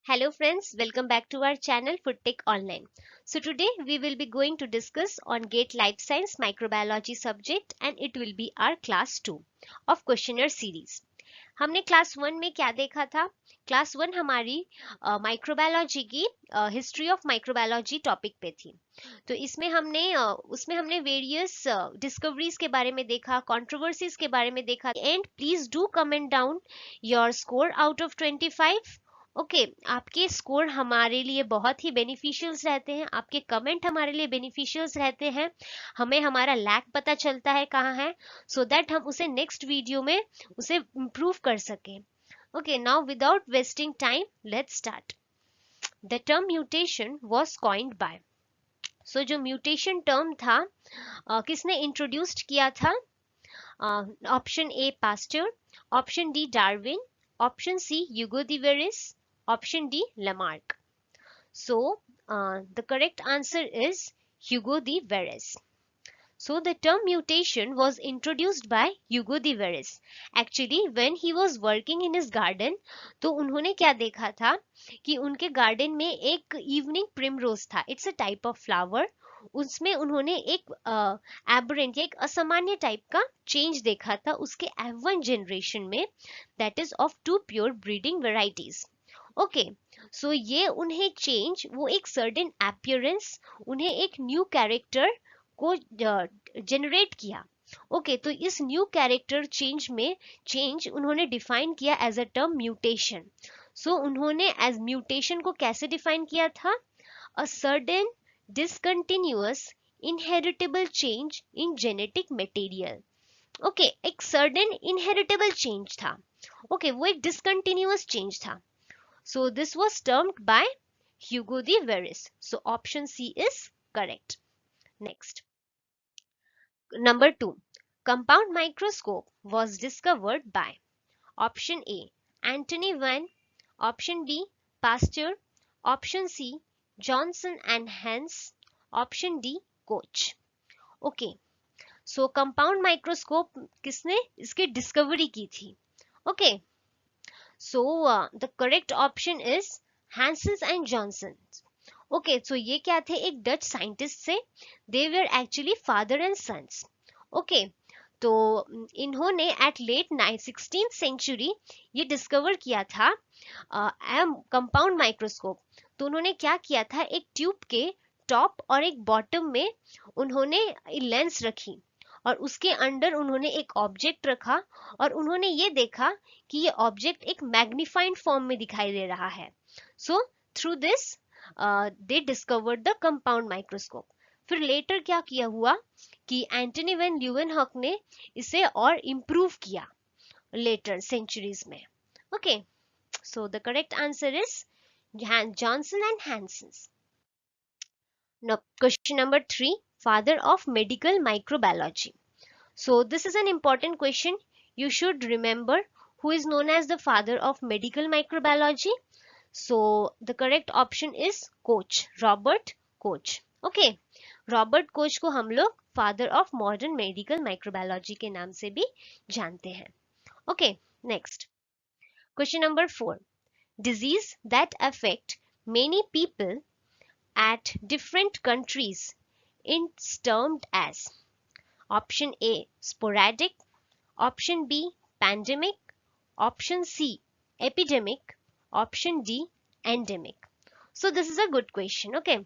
Hello friends, welcome back to our channel Food Tech Online. So today we will be going to discuss on GATE Life Science Microbiology subject and it will be our class 2 of questionnaire series. हमने class 1 में क्या देखा था? Class 1 हमारी microbiology की history of microbiology topic पे थी. तो उसमें हमने वेरियस डिस्कवरीज के बारे में देखा, कंट्रोवर्सीज के बारे में देखा. And please do comment down your score out of 25. Okay आपके स्कोर हमारे लिए बहुत ही बेनिफिशियल्स रहते हैं, आपके कमेंट हमारे लिए बेनिफिशियल्स रहते हैं. हमें हमारा लैक पता चलता है कहाँ है, सो दैट हम उसे नेक्स्ट वीडियो में उसे इम्प्रूव कर सकें. Okay now without wasting time let's start. The term mutation was coined by. So जो म्यूटेशन टर्म था किसने इंट्रोड्यूस्ड किया था? Option A Pasteur, option D Darwin, option C Hugo de Veris, option D Lamarck. So the correct answer is Hugo de Veris. So the term mutation was introduced by Hugo de Veris. Actually when he was working in his garden, तो उन्होंने क्या देखा था कि उनके garden में एक evening primrose था. It's a type of flower. उसमें उन्होंने एक एबरेंट या एक असामान्य टाइप का चेंज देखा था उसके F1 जनरेशन में, that is of 2 pure breeding varieties. Okay so ये उन्हें चेंज, वो एक सर्टेन अपीयरेंस, उन्हें एक न्यू कैरेक्टर को जनरेट किया. ओके तो इस न्यू कैरेक्टर चेंज उन्होंने डिफाइन किया एज अ टर्म म्यूटेशन. सो उन्होंने एज म्यूटेशन को कैसे डिफाइन किया था? A certain discontinuous inheritable change in genetic material. Okay एक सर्टेन इनहेरिटेबल चेंज था. ओके वो एक डिसकंटिन्यूअस चेंज था. So this was termed by Hugo de Vries. So option C is correct. Next number 2. Compound microscope was discovered by. Option A Antony van, option B Pasteur, option C Johnson and Hans, option D Koch. Okay, so compound microscope किसने इसकी discovery की थी? Okay, so the correct option is Hansen and Johnson. Okay, so ये क्या थे? एक Dutch scientist से. They were actually father and sons. Okay, तो इन्होंने एट लेट 16th सेंचुरी ये डिस्कवर किया था कंपाउंड माइक्रोस्कोप. तो उन्होंने क्या किया था, एक ट्यूब के टॉप और एक बॉटम में उन्होंने लेंस रखी और उसके अंदर उन्होंने एक ऑब्जेक्ट रखा और उन्होंने ये देखा कि ये ऑब्जेक्ट एक मैग्नीफाइड फॉर्म में दिखाई दे रहा है. So through this they discovered the compound microscope. फिर लेटर क्या किया हुआ कि एंटनी वैन ल्यूवेनहॉक ने इसे और इम्प्रूव किया लेटर सेंचुरीज में. Okay so the correct answer is Johnson and Hansen. Now, question number 3, father of medical microbiology. So, this is an important question. You should remember who is known as the father of medical microbiology. So, the correct option is Koch, Robert Koch. Okay, Robert Koch को हम लोग father of modern medical microbiology के नाम से भी जानते हैं. Okay, next. Question number 4. Disease that affect many people at different countries is termed as. Option A sporadic, option B pandemic, option C epidemic, option D endemic. So this is a good question. Okay,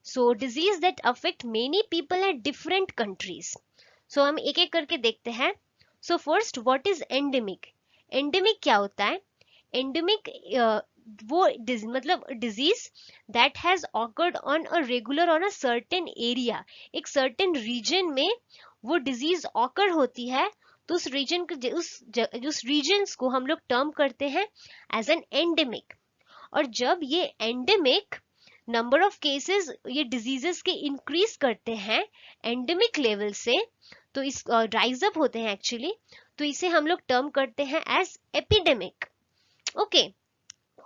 so disease that affect many people at different countries. So हम एक एक करके देखते हैं. So first what is endemic? Endemic क्या होता है? Endemic वो मतलब disease that has awkward on a regular on a certain area. एक सर्टेन रीजन में वो डिजीज ऑकर होती है तो उस रीजन उस रीजन्स को हम लोग टर्म करते हैं एज एन एंडेमिक. और जब ये एंडेमिक नंबर ऑफ केसेस ये डिजीजेस के इंक्रीज करते हैं एंडेमिक लेवल से, तो इस राइज अप होते हैं एक्चुअली, तो इसे हम लोग टर्म करते हैं एज एपिडेमिक. ओके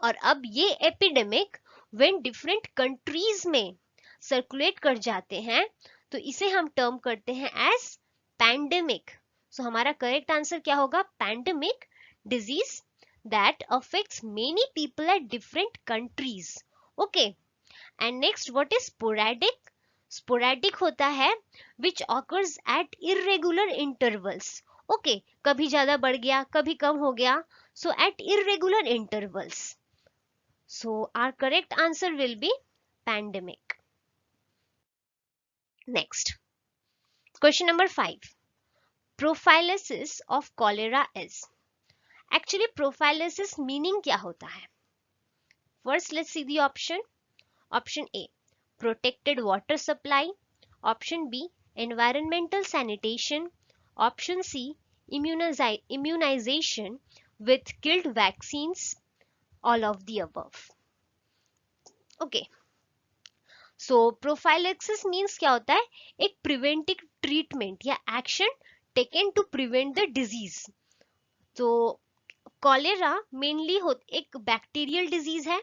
और अब ये एपिडेमिक व्हेन डिफरेंट कंट्रीज में सर्कुलेट कर जाते हैं तो इसे हम टर्म करते हैं एज पैंडेमिक. सो हमारा करेक्ट आंसर क्या होगा? Pandemic disease that affects many people at different countries. Okay, and next, what is sporadic? Sporadic होता है which occurs at irregular intervals. Okay, कभी ज्यादा बढ़ गया, कभी कम हो गया. So at irregular intervals. So our correct answer will be pandemic. Next, question number 5. Prophylaxis of cholera is. Actually, prophylaxis meaning क्या होता है? First, let's see the option. Option A, protected water supply. Option B, environmental sanitation. Option C, immunization with killed vaccines. All of the above. Okay. So prophylaxis means क्या होता है? एक preventive treatment या action taken to prevent the disease. तो cholera mainly एक bacterial disease है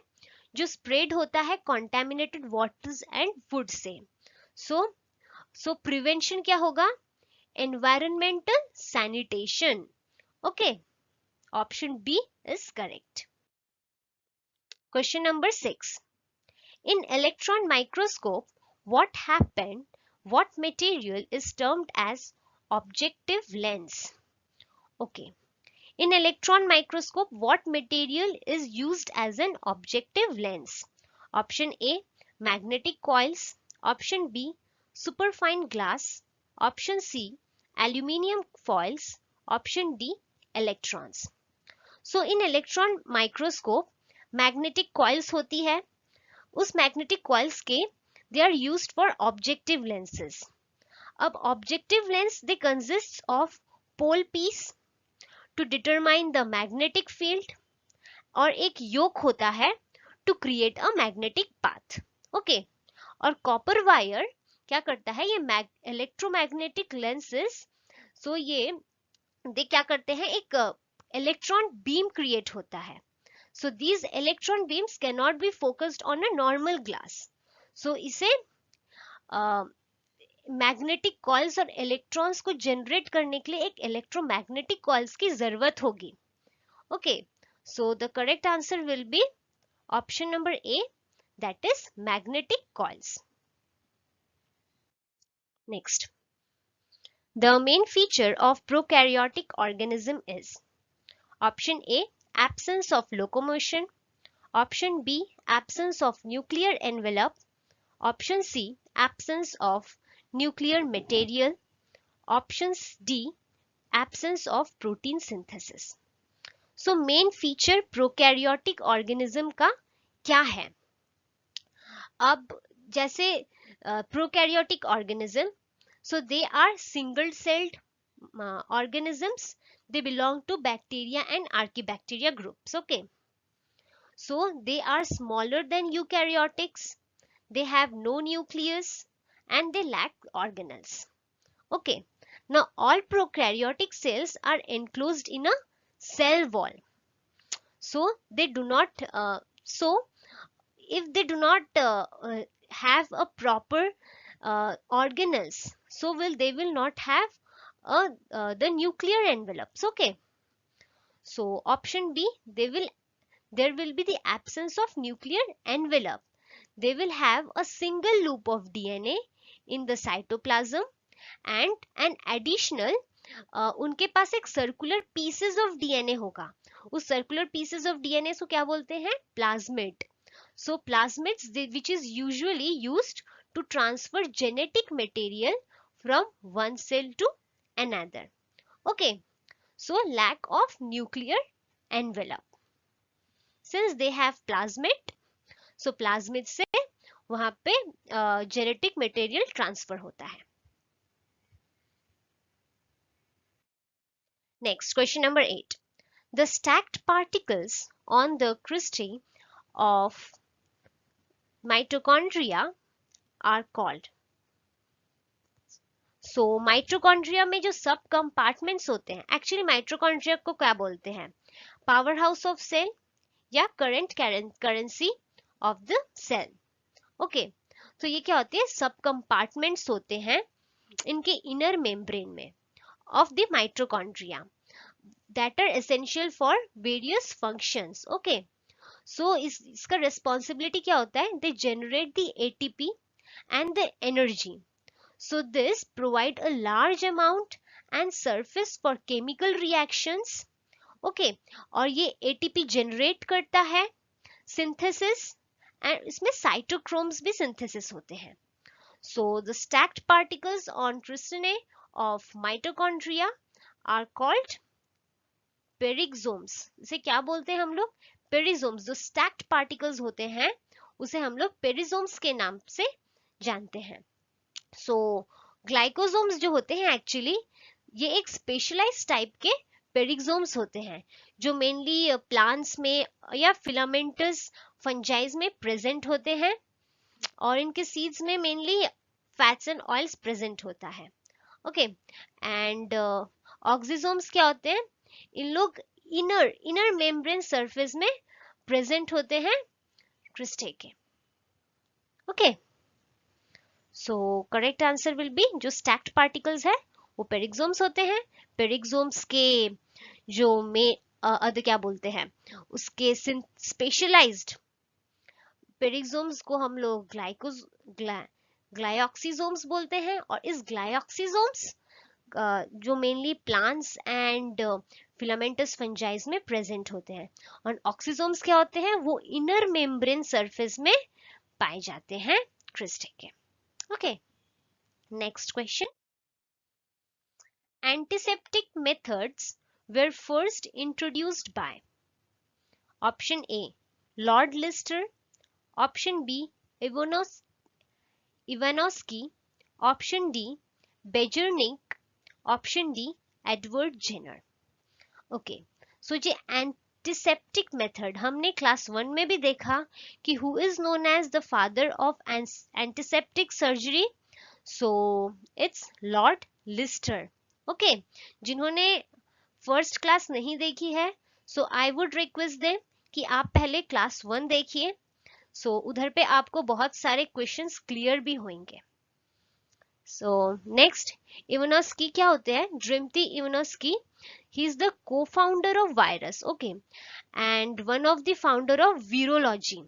जो spread होता है कॉन्टेमिनेटेड वाटर्स एंड फूड से. सो प्रिवेंशन क्या होगा? Environmental sanitation. Okay, option B is correct. Question number 6. In electron microscope, what material is termed as objective lens? Okay. In electron microscope, what material is used as an objective lens? Option A, magnetic coils. Option B, superfine glass. Option C, aluminium foils. Option D, electrons. So in electron microscope, magnetic coils होती है. उस magnetic coils के they are used for objective lenses. अब objective lens they consists of pole piece to determine the magnetic field और एक yoke होता है to create a magnetic path. Okay, और copper wire क्या करता है? ये electromagnetic lenses, so ये they क्या करते हैं? एक electron beam create होता है. So these electron beams cannot be focused on a normal glass. So इसे मैग्नेटिक कॉइल्स और इलेक्ट्रॉन्स को जनरेट करने के लिए एक इलेक्ट्रोमैग्नेटिक कॉइल्स की जरूरत होगी. Okay, so the correct answer will be option number A, that is magnetic coils. Next, the main feature of prokaryotic organism is. Option A, absence of locomotion. Option B, absence of nuclear envelope. Option C, absence of nuclear material. Option D, absence of protein synthesis. So main feature prokaryotic organism का क्या है? अब जैसे prokaryotic organism, so they are single celled organisms. They belong to bacteria and archaebacteria groups. Okay, so they are smaller than eukaryotics. They have no nucleus and they lack organelles. Okay, now all prokaryotic cells are enclosed in a cell wall. So they do not if they do not have a proper organelles, so they will not have the nuclear envelopes. Okay, so option B, there will be the absence of nuclear envelope. They will have a single loop of DNA in the cytoplasm and an additional उनके पास एक circular pieces of DNA होगा. उस circular pieces of DNA को क्या बोलते हैं? Plasmid. So plasmids which is usually used to transfer genetic material from one cell to another. Okay, so lack of nuclear envelope. Since they have plasmid, so plasmid से वहां पे genetic material transfer होता है. Next, question number 8. The stacked particles on the cristae of mitochondria are called. So mitochondria में जो सब compartments होते हैं, एक्चुअली माइटोकॉन्ड्रिया को क्या बोलते हैं? पावर हाउस ऑफ सेल या current currency of the cell. Okay, तो ये क्या होते हैं? सब कंपार्टमेंट्स होते हैं इनके इनर मेम्ब्रेन में of the mitochondria. that are essential for various functions. Okay, so इसका responsibility क्या होता है? They generate the ATP and the energy. So this provide a large amount and surface for chemical reactions. Okay, और ये ATP generate करता है, synthesis, and इसमें cytochromes भी synthesis होते हैं. So the stacked particles on trypsine of mitochondria are called पेरिक्सोम्स. इसे क्या बोलते हैं हम लोग? पेरिसोम्स. जो स्टैक्ड पार्टिकल्स होते हैं उसे हम लोग पेरिसोम्स के नाम से जानते हैं. सो ग्लाइकोसोम्स जो होते हैं एक्चुअली ये एक स्पेशलाइज्ड टाइप के पेरिक्सोम्स होते हैं जो मेनली प्लांट्स में या फिलामेंटस फंजाइज में प्रेजेंट होते हैं और इनके सीड्स में mainly fats and oils present होता है. ओके, एंड ऑक्सीसोम्स क्या होते हैं? इन लोग इनर मेम्ब्रेन सरफेस में प्रेजेंट होते हैं क्रिस्टे के. Okay, so correct answer will be जो स्टैक्ड पार्टिकल्स है वो पेरिक्सोम्स होते हैं. पेरिक्सोम्स के जो में क्या बोलते हैं उसके स्पेशलाइज्ड पेरिक्सोम्स को हम लोग ग्लाइऑक्सीसोम्स बोलते हैं. और इस ग्लाइऑक्सीसोम्स जो mainly plants and filamentous fungi में प्रेजेंट होते हैं. और ऑक्सीसोम्स क्या होते हैं? वो इनर मेम्ब्रेन सरफेस में पाए जाते हैं क्रिस्टे के. Okay, next question. Antiseptic methods were first introduced by option A Lord Lister, option B Ivanovsky, option D Bejernik, option D Edward Jenner. Okay, so जो एंटीसेप्टिक मेथड हमने class 1 में भी देखा कि who is known as the father of antiseptic surgery. So it's lord Lister. Okay, जिन्होंने first class नहीं देखी है so I would request them कि आप पहले क्लास 1 देखिए. सो उधर पे आपको बहुत सारे क्वेश्चंस क्लियर भी होंगे. सो नेक्स्ट, इवानोस्की क्या होते हैं? ड्रिम्टी Ivanovsky. He is the co-founder of virus, okay, and one of the founder of virology,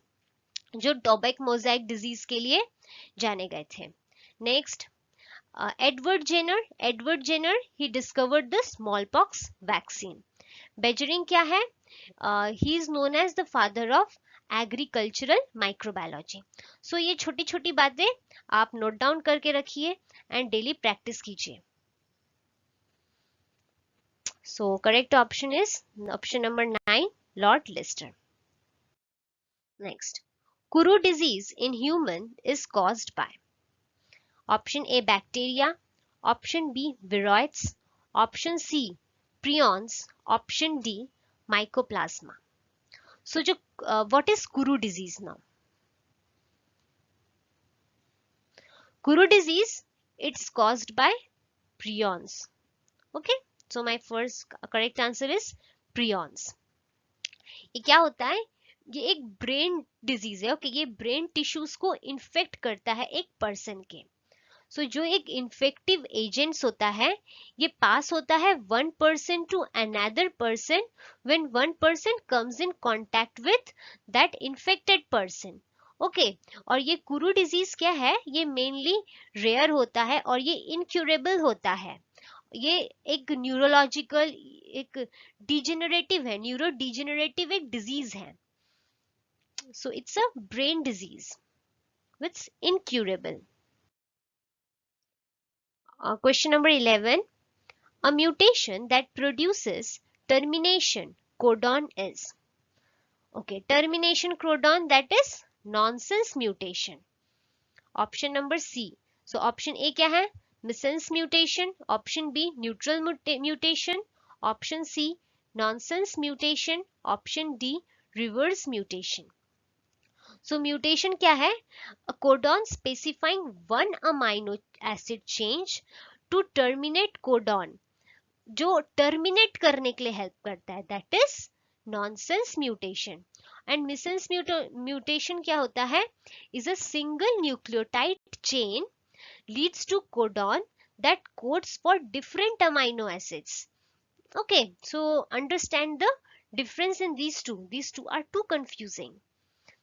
जो टोबैक मोज़ाइक डिजीज के लिए जाने गए थे. Next, Edward Jenner. Edward Jenner he discovered the smallpox vaccine. Beijerinck क्या है? He is known as the father of agricultural microbiology. So ये छोटी छोटी बातें आप नोट डाउन करके रखिए एंड डेली प्रैक्टिस कीजिए. So correct option is option number 9, Lord Lister. Next, Kuru disease in human is caused by option A bacteria, option B viroids, option C prions, option D mycoplasma. So what is Kuru disease now? Kuru disease, it's caused by prions. Okay, so my first correct answer is prions. ये क्या होता है? ये एक brain disease है. Okay, ये brain tissues को infect करता है एक पर्सन के. सो जो एक इन्फेक्टिव एजेंट्स होता है ये पास होता है one person to another person when one person comes in contact with that infected person. Okay, और ये कुरू डिजीज क्या है? ये मेनली रेयर होता है और ये इनक्यूरेबल होता है. ये एक न्यूरोलॉजिकल एक डिजेनरेटिव है, न्यूरो डिजेनरेटिव एक डिजीज है. So it's a brain disease which incurable. Question number 11. A mutation that produces termination codon is. Okay, termination codon, that is nonsense mutation. Option number C. So option A क्या है? Missense mutation. Option B neutral mutation. Option C nonsense mutation. Option D reverse mutation. So mutation क्या है? A codon specifying one amino acid change to terminate codon, जो terminate करने के लिए help करता है, that is nonsense mutation. And missense mutation क्या होता है? Is a single nucleotide chain leads to codon that codes for different amino acids. Okay, so understand the difference in these two. These two are too confusing.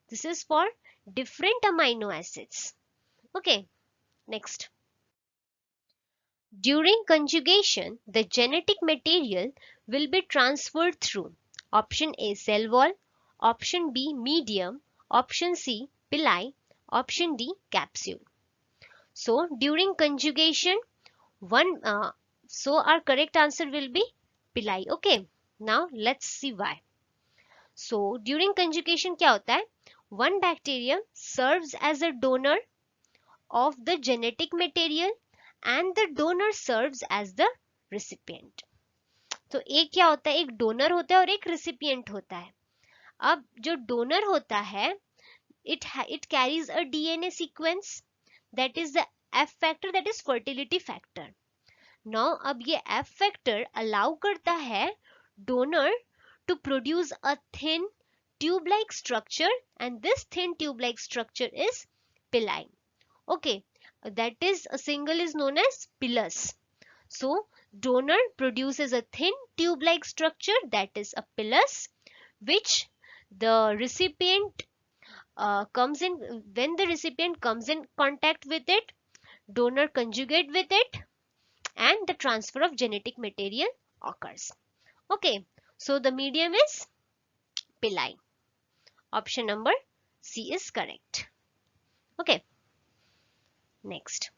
This is for different amino acids. Okay, next. During conjugation, the genetic material will be transferred through option A cell wall, option B medium, option C pili, option D capsule. So during conjugation, one so our correct answer will be pili. Okay, now let's see why. So during conjugation क्या होता है? One bacterium serves as a donor of the genetic material and the donor serves as the recipient. तो एक क्या होता है, एक donor होता है और एक रिसिपिएंट होता है. अब जो डोनर होता है it carries a DNA sequence, that is the F factor, that is fertility factor. Now अब ये F factor allow करता है donor to produce a thin tube like structure, and this thin tube like structure is pili. Okay, that is a single is known as pilus. So donor produces a thin tube like structure, that is a pilus, which the recipient comes in, when the recipient comes in contact with it, donor conjugate with it, and the transfer of genetic material occurs. Okay, so the medium is pili. Option number C is correct. Okay, next.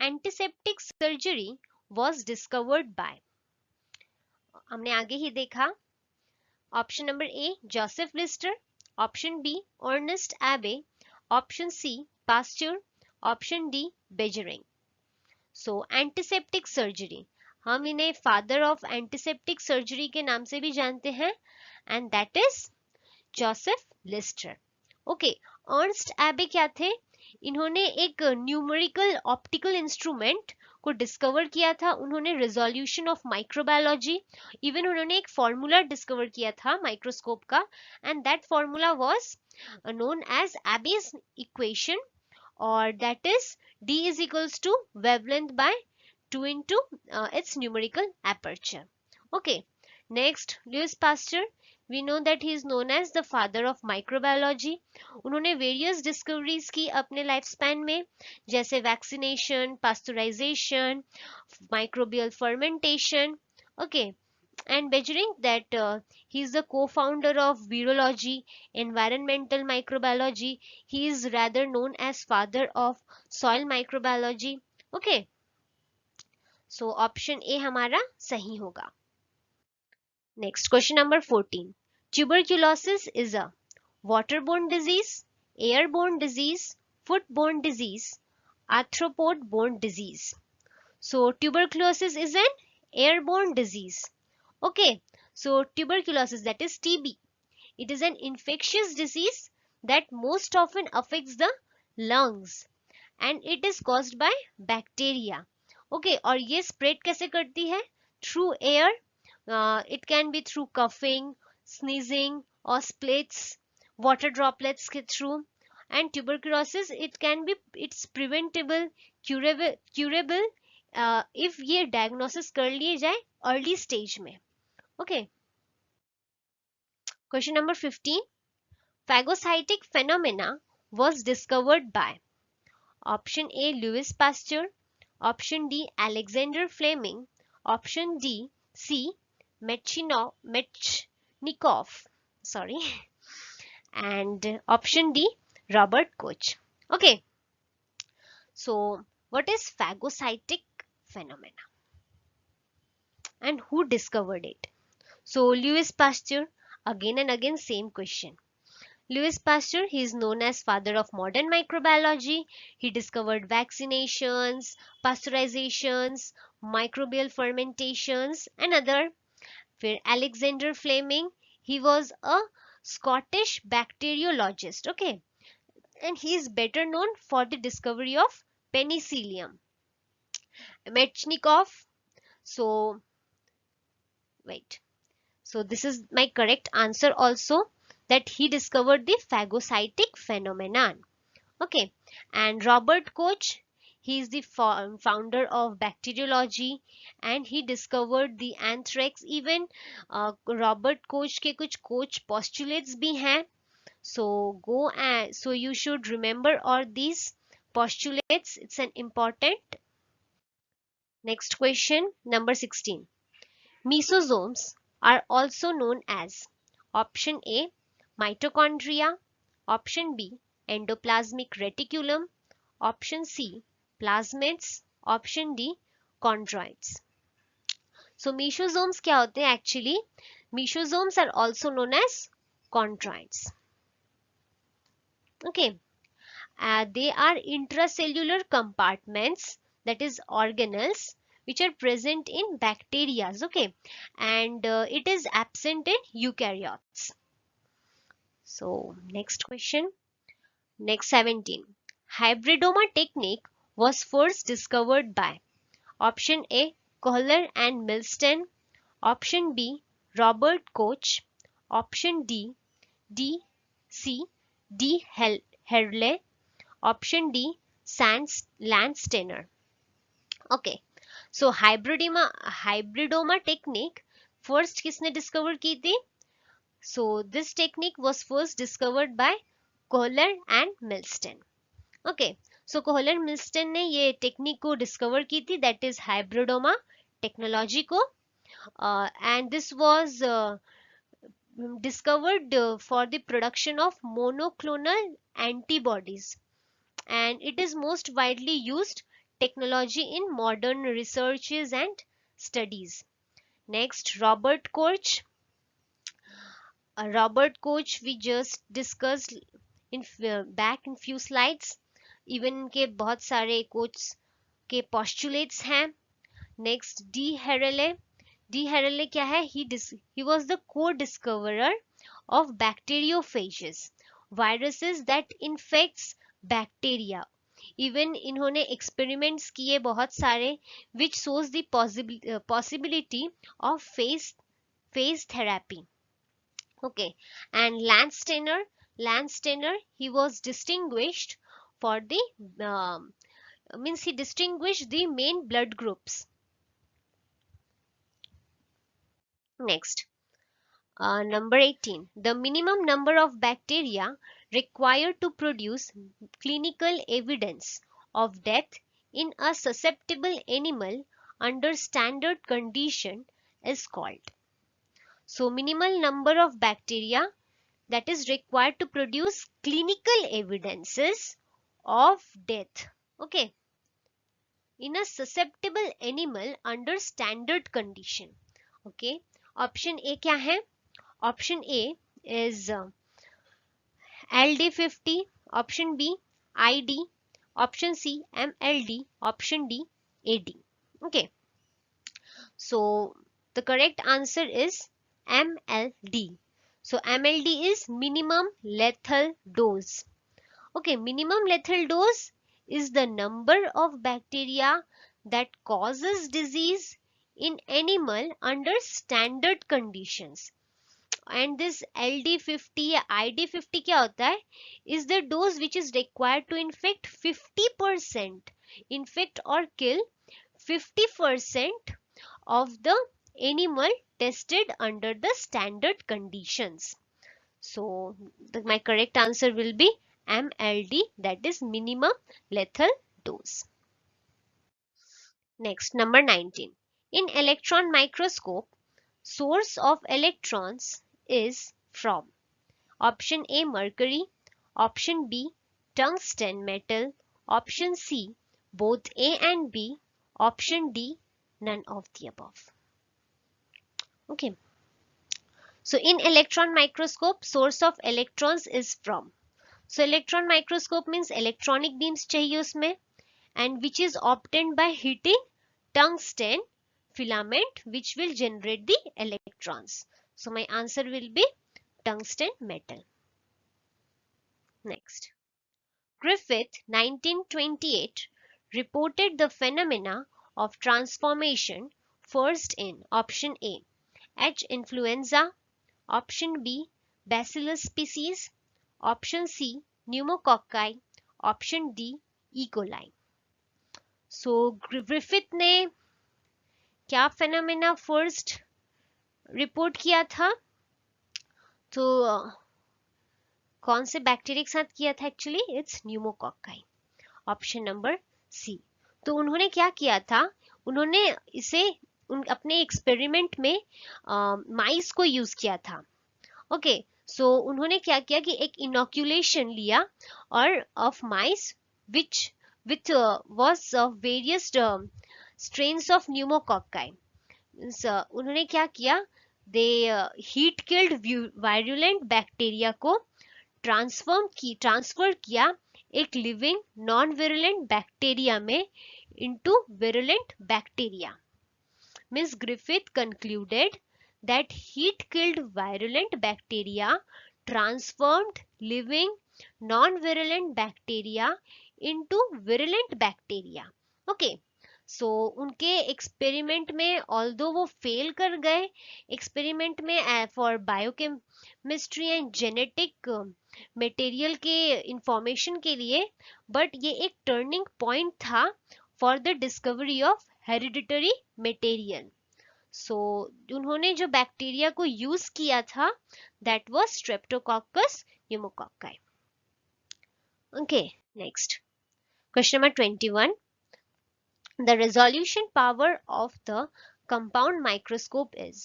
Antiseptic surgery was discovered by, हमने आगे ही देखा, option number A Joseph Lister, option B Ernest Abbe, option C Pasteur, option D Beijerinck. So antiseptic surgery, हम इन्हें father of antiseptic surgery के नाम से भी जानते हैं, and that is Joseph Lister. Okay, Ernest Abbe क्या थे? इन्होंने एक न्यूमेरिकल ऑप्टिकल इंस्ट्रूमेंट को डिस्कवर किया था. उन्होंने रिजोल्यूशन ऑफ माइक्रोबायोलॉजी, इवन उन्होंने एक फॉर्मूला डिस्कवर किया था माइक्रोस्कोप का, and that formula was known as Abbe's equation, और that is D is equals to wavelength by 2 into its numerical aperture. Okay, next Louis Pasteur, we know that he is known as the father of microbiology. उन्होंने various discoveries की अपने life span में, जैसे vaccination, pasteurisation, microbial fermentation. Okay, and Bejering that he is the co-founder of virology, environmental microbiology. He is rather known as father of soil microbiology. Okay, so option A हमारा सही होगा. Next question number 14. Tuberculosis is a waterborne disease, airborne disease, foodborne disease, arthropod-borne disease. So tuberculosis is an airborne disease. Okay, so tuberculosis, that is TB, it is an infectious disease that most often affects the lungs, and it is caused by bacteria. Okay, और ये spread कैसे करती है? Through air. It can be through coughing, sneezing, or splits, water droplets के through. And tuberculosis, it's preventable, curable if ये diagnosis कर लिए जाए early stage में. Okay. Question number 15. Phagocytic phenomena was discovered by option A Louis Pasteur, option D Alexander Fleming, option D C Metchnikoff, sorry, and option D Robert Koch. Okay. So what is phagocytic phenomena and who discovered it? So Louis Pasteur, again and again same question. Louis Pasteur, he is known as father of modern microbiology. He discovered vaccinations, pasteurizations, microbial fermentations, and other. Where Alexander Fleming, he was a Scottish bacteriologist. Okay, and he is better known for the discovery of penicillium. Metchnikoff, so wait. So this is my correct answer also, that he discovered the phagocytic phenomenon. Okay, and Robert Koch, He is the founder of bacteriology and he discovered the anthrax. Even Robert Koch के कुछ coach postulates भी हैं. So go and so you should remember all these postulates. It's an important. Next question, number 16. Mesosomes are also known as option A mitochondria, option B endoplasmic reticulum, option C plasmids, option D chondroids. So mesosomes क्या होते हैं actually? Mesosomes are also known as chondroids. Okay. They are intracellular compartments, that is organelles, which are present in bacteria. Okay, and it is absent in eukaryotes. So next question, next 17. Hybridoma technique was first discovered by option A Kohler and Milstein, option B Robert Koch, option D C D Herle, option D Landsteiner. Okay, so hybridoma technique first किसने discover की थी? So this technique was first discovered by Kohler and Milstein. Okay, so Kohler Milstein ने ये technique को discover की थी, that is hybridoma technology को, and this was discovered for the production of monoclonal antibodies, and it is most widely used technology in modern researches and studies. Next, Robert Koch. Robert Koch we just discussed in back in few slides. Even के बहुत सारे coach के postulates हैं. Next, D Herele. D Herele क्या है? He was the co-discoverer of bacteriophages, viruses that infects bacteria. Even इन्होंने experiments किए बहुत सारे, which shows the possibility of phase therapy. Okay, and Landsteiner, he was distinguished for the means he distinguished the main blood groups. Next, number 18. The minimum number of bacteria required to produce clinical evidence of death in a susceptible animal under standard condition is called. So minimal number of bacteria that is required to produce clinical evidences of death. Okay. In a susceptible animal under standard condition. Okay. Option A क्या है? Option A is LD50, option B ID, option C MLD, option D AD. Okay, so the correct answer is MLD. So MLD is minimum lethal dose. Okay, minimum lethal dose is the number of bacteria that causes disease in animal under standard conditions. And this LD50 या ID50 क्या होता है? Is the dose which is required to infect 50%, infect or kill 50% of the animal tested under the standard conditions. So my correct answer will be MLD, that is minimum lethal dose. Next, number 19. In electron microscope, source of electrons is from option A mercury, option B tungsten metal, option C both A and B, option D none of the above. Okay, so in electron microscope, source of electrons is from. So electron microscope means electronic beams चाहिए उसमें, and which is obtained by heating tungsten filament, which will generate the electrons. So my answer will be tungsten metal. Next, Griffith 1928 reported the phenomena of transformation first in option A H. influenza, option B Bacillus species, option C pneumococci, option D E. coli. So Griffith ने क्या phenomena first report किया था? तो कौन से bacteria के साथ किया था? Actually it's pneumococci, option number C. तो उन्होंने क्या किया था, उन्होंने इसे अपने एक्सपेरिमेंट में माइस को यूज किया था। ओके, सो उन्होंने क्या किया कि एक इनोक्यूलेशन लिया और of mice which with was of various strains of pneumococci. उन्होंने क्या किया, they heat killed virulent bacteria को ट्रांसफर किया एक लिविंग नॉन विरुलेंट बैक्टीरिया में into virulent bacteria. Ms. Griffith concluded that heat-killed virulent bacteria transformed living non-virulent bacteria into virulent bacteria. Okay. सो उनके experiment में although वो फेल कर गए experiment में for biochemistry and genetic material के information के लिए, बट ये एक टर्निंग पॉइंट था for the discovery of hereditary material. So उन्होंने जो बैक्टीरिया को यूज किया था that was Streptococcus pneumococci. Okay, next question number 21. The resolution power of the compound microscope is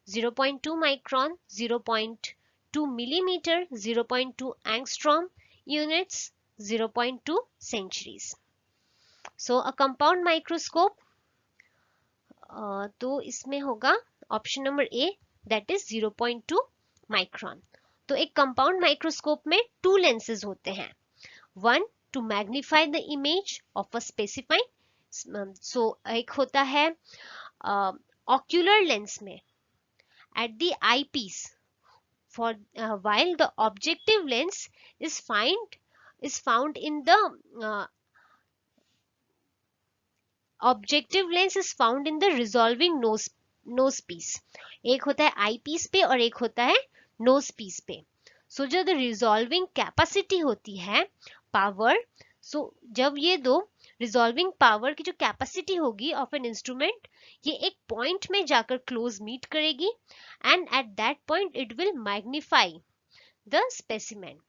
0.2 micron, 0.2 millimeter, 0.2 angstrom units, 0.2 centuries. So a compound microscope, तो इसमें होगा option number A, that is 0.2 micron. तो एक compound microscope में two lenses होते हैं, one to magnify the image of a specified, so एक होता है ऑक्यूलर लेंस में at the eyepiece, for while the objective lens is found in the objective lens is found in the resolving nosepiece. एक होता है आई piece पे और एक होता है नोज पीस पे। सो जो द रिजॉल्विंग कैपेसिटी होती है पावर, सो जब ये दो रिजॉल्विंग पावर की जो कैपेसिटी होगी ऑफ एन इंस्ट्रूमेंट, ये एक पॉइंट में जाकर क्लोज मीट करेगी and at that point it will magnify the specimen.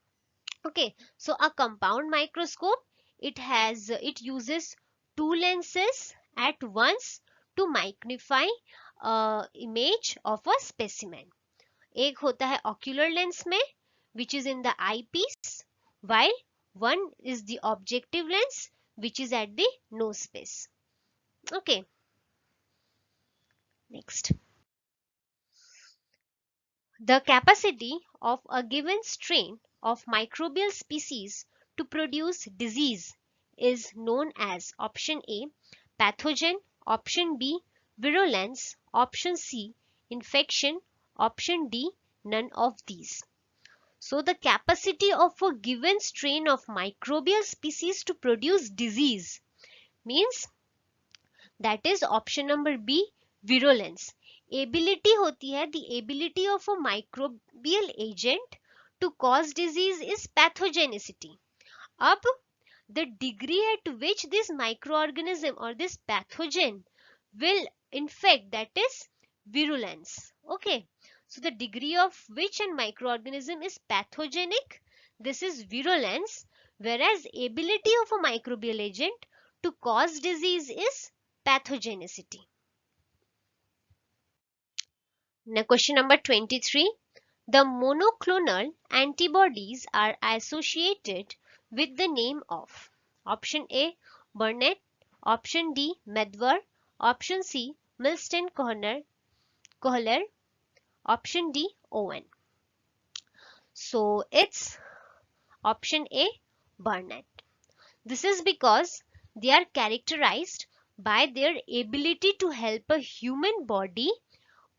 Okay, so a compound microscope, it uses two lenses at once to magnify image of a specimen. एक होता है ocular lens में which is in the eyepiece, while one is the objective lens which is at the nose space. Okay, next. The capacity of a given strain of microbial species to produce disease is known as option A, pathogen, option B, virulence, option C, infection, option D, none of these. So the capacity of a given strain of microbial species to produce disease means that is option number B, virulence. Ability होती है, the ability of a microbial agent to cause disease is pathogenicity. अब the degree at which this microorganism or this pathogen will infect, that is virulence. Okay, so the degree of which an microorganism is pathogenic, this is virulence, whereas ability of a microbial agent to cause disease is pathogenicity. Now question number 23. The monoclonal antibodies are associated with the name of option A, Burnett, option D, Medvar, option C, Milstein-Kohler, option D, Owen. So it's option A, Burnett. This is because they are characterized by their ability to help a human body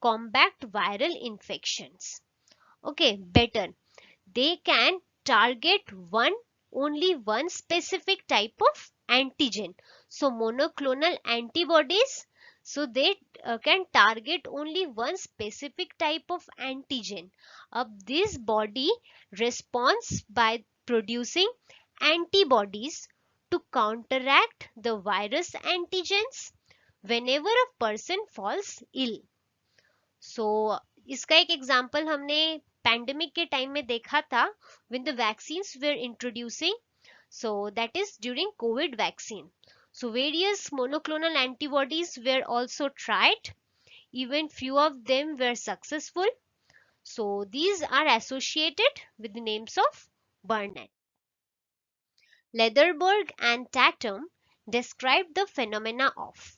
combat viral infections. Okay, better. They can target only one specific type of antigen. So monoclonal antibodies, so they can target only one specific type of antigen. This body responds by producing antibodies to counteract the virus antigens whenever a person falls ill. So इसका एक example हमने pandemic के time में देखा था when the vaccines were introducing, so that is during COVID vaccine. So various monoclonal antibodies were also tried, even few of them were successful. So these are associated with the names of Burnett. Lederberg and Tatum described the phenomena of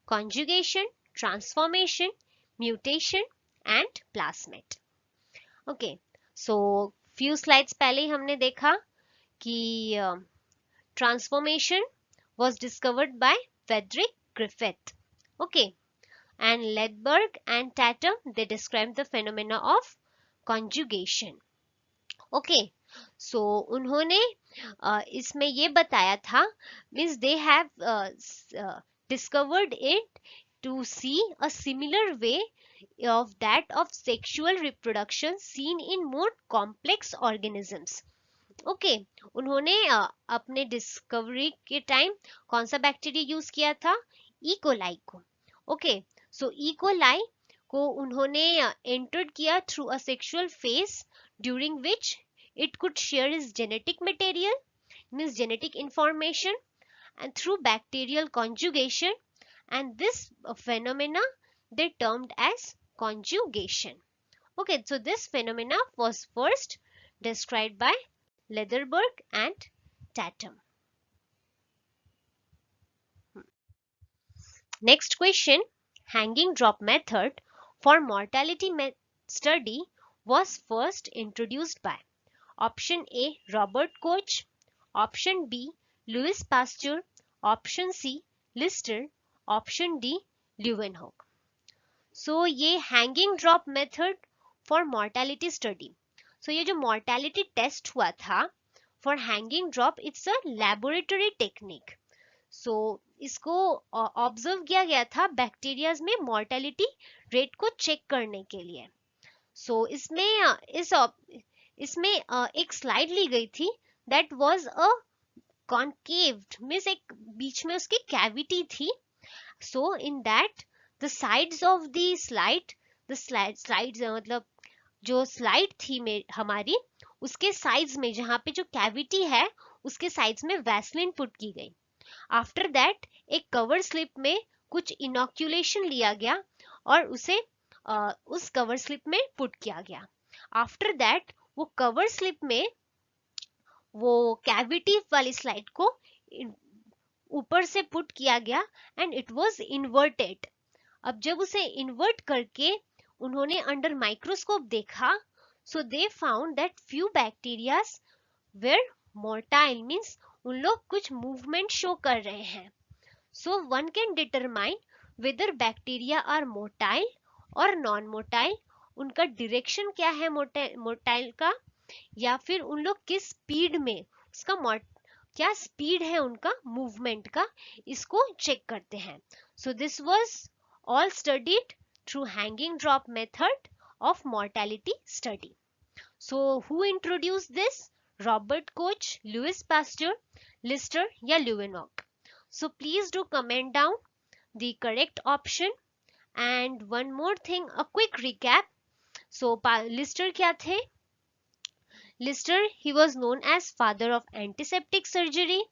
conjugation, transformation, mutation and plasmid. Okay, so few slides पहले ही हमने देखा कि transformation was discovered by Frederick Griffith. Okay, and Ledberg and Tatum they described the phenomena of conjugation. Okay, so उन्होंने इसमें ये बताया था, means they have discovered it to see a similar way of that of sexual reproduction seen in more complex organisms. Okay उन्होंने अपने discovery के time कौन सा बैक्टीरिया यूज किया था, इकोलाई को. ओके सो इकोलाई को उन्होंने एंटर्ड किया through a sexual phase during which it could share is genetic material, means genetic information, and through bacterial conjugation, and this phenomena they termed as conjugation. Okay, so this phenomena was first described by Lederberg and Tatum. Next question, hanging drop method for mortality study was first introduced by option A Robert Koch, option B Louis Pasteur, option C Lister, option D Leeuwenhoek. So ये hanging drop method for mortality study. So ये जो mortality test हुआ था for hanging drop, it's a laboratory technique. So इसको observe किया गया था bacterias में mortality rate को चेक करने के लिए. So इसमें एक स्लाइड ली गई थी that was a concaved, means एक बीच में उसकी कैविटी थी. So in that the sides of the slide, slides मतलब जो स्लाइड थी में हमारी उसके साइड्स में जहां पे जो कैविटी है उसके साइड्स में वैसलिन पुट की गई. आफ्टर दैट एक कवर स्लिप में कुछ इनोक्यूलेशन लिया गया और उसे उस कवर स्लिप में पुट किया गया. आफ्टर दैट वो कवर स्लिप में वो कैविटी वाली स्लाइड को ऊपर से पुट किया गया एंड इट वाज इन्वर्टेड. अब जब उसे इन्वर्ट करके उन्होंने अंडर माइक्रोस्कोप देखा, so they found that few bacterias were motile, means उन लोग कुछ मूवमेंट शो कर रहे हैं. So one can determine whether bacteria are motile or non मोर्टाइल, उनका डायरेक्शन क्या है मोर्टाइल का, या फिर उन लोग किस स्पीड में उसका क्या स्पीड है उनका मूवमेंट का, इसको चेक करते हैं. So this was all studied through hanging drop method of mortality study. So who introduced this? Robert Koch, Louis Pasteur, Lister या Leeuwenhoek. So please do comment down the correct option. And one more thing, a quick recap. So Lister क्या थे? Lister, he was known as father of antiseptic surgery.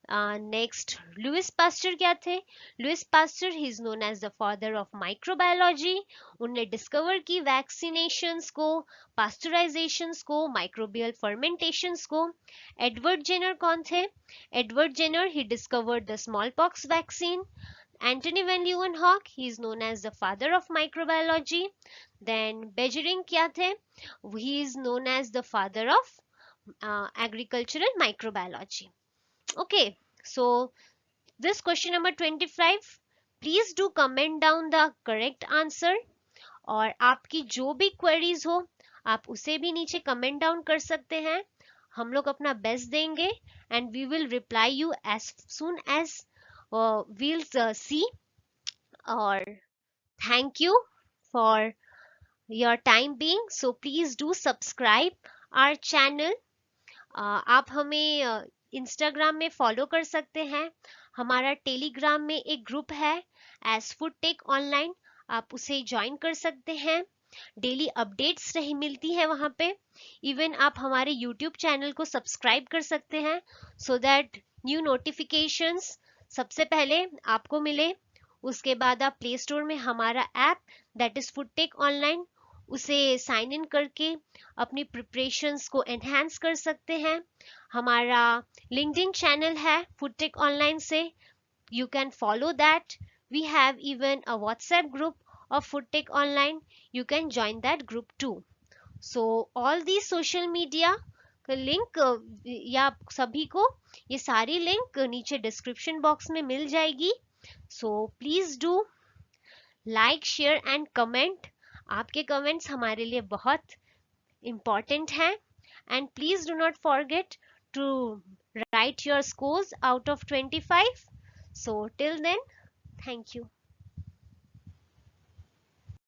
Next, Louis Pasteur क्या थे? Louis Pasteur, he is known as the father of microbiology. उन्होंने discover की vaccinations को, पास्चराइजेशंस को, microbial फर्मेंटेशंस को. Edward Jenner कौन थे? Edward Jenner, he discovered the smallpox vaccine. Anthony van Leeuwenhoek, he is known as the father of microbiology. Then Beijering क्या थे? He is known as the father of agricultural microbiology. Okay, so this question number 25, please do comment down the correct answer. और आपकी जो भी queries हो आप उसे भी नीचे comment down कर सकते हैं. हम लोग अपना best देंगे and we will reply you as soon as we'll see. और thank you for your time being. So please do subscribe our channel. आप हमें इंस्टाग्राम में फॉलो कर सकते हैं। हमारा टेलीग्राम में एक ग्रुप है एज फूड टेक ऑनलाइन, आप उसे ज्वाइन कर सकते हैं। डेली अपडेट्स रही मिलती है वहाँ पे। इवन आप हमारे यूट्यूब चैनल को सब्सक्राइब कर सकते हैं सो दैट न्यू नोटिफिकेशंस सबसे पहले आपको मिले। उसके बाद आप प्ले स्टोर में हमारा app that is food tech online, उसे साइन इन करके अपनी प्रिपरेशंस को एनहांस कर सकते हैं। हमारा लिंक्डइन चैनल है फूड टेक ऑनलाइन से, you can follow that. We have even a WhatsApp group of Food Tech Online. You can join that group too. So all these social media link या सभी को ये सारी link नीचे description box में मिल जाएगी। So please do like share and comment. आपके comments हमारे लिए बहुत important हैं। And please do not forget to write your scores out of 25. So till then, thank you.